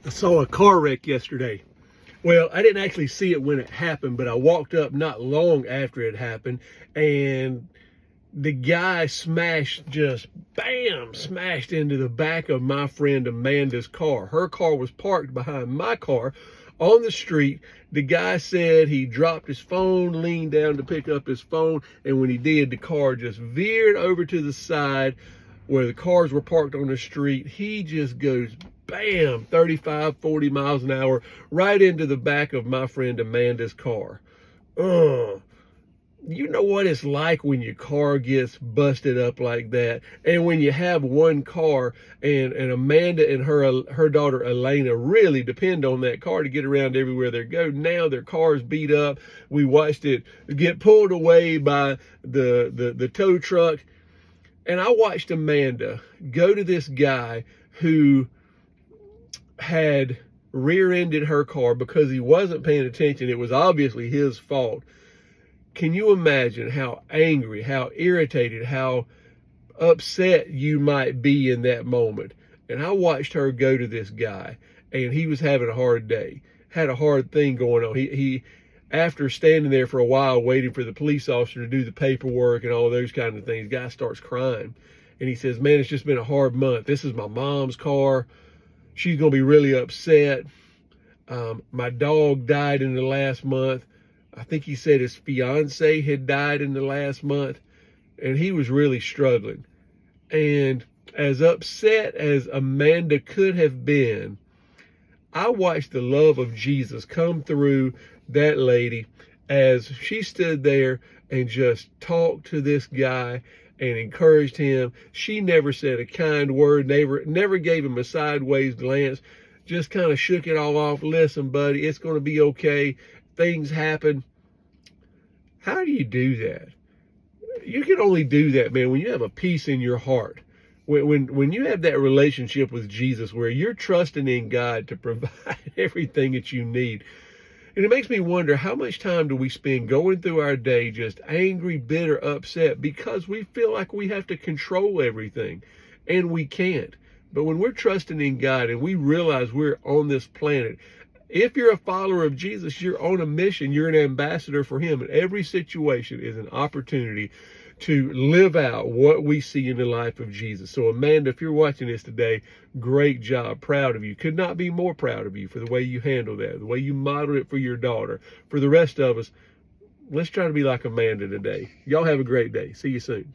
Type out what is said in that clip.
I saw a car wreck yesterday. Well, I didn't actually see it when it happened, but I walked up not long after it happened, and the guy smashed, just bam, smashed into the back of my friend Amanda's car. Her car was parked behind my car on the street. The guy said he dropped his phone, leaned down to pick up his phone, and when he did, the car just veered over to the side where the cars were parked on the street. He just goes bam, 35, 40 miles an hour right into the back of my friend Amanda's car. You know what it's like when your car gets busted up like that, and when you have one car, and Amanda and her daughter Elena really depend on that car to get around everywhere they go. Now their car's beat up. We watched it get pulled away by the tow truck, and I watched Amanda go to this guy who had rear-ended her car because he wasn't paying attention. It was obviously his fault. Can you imagine how angry, how irritated, how upset you might be in that moment? And I watched her go to this guy, and he was having a hard day, had a hard thing going on. He after standing there for a while waiting for the police officer to do the paperwork and all those kind of things, the guy starts crying. And he says, "Man, it's just been a hard month. This is my mom's car. She's going to be really upset. My dog died in the last month." I think he said his fiance had died in the last month, and he was really struggling. And as upset as Amanda could have been, I watched the love of Jesus come through that lady as she stood there and just talked to this guy and encouraged him. She never said a kind word, never gave him a sideways glance, just kind of shook it all off. "Listen, buddy, it's going to be okay. Things happen." How do you do that? You can only do that, man, when you have a peace in your heart. When you have that relationship with Jesus where you're trusting in God to provide everything that you need. And it makes me wonder, how much time do we spend going through our day just angry, bitter, upset because we feel like we have to control everything, and we can't. But when we're trusting in God and we realize we're on this planet, if you're a follower of Jesus, you're on a mission. You're an ambassador for him. And every situation is an opportunity to live out what we see in the life of Jesus. So Amanda, if you're watching this today, great job. Proud of you. Could not be more proud of you for the way you handle that, the way you model it for your daughter. For the rest of us, let's try to be like Amanda today. Y'all have a great day. See you soon.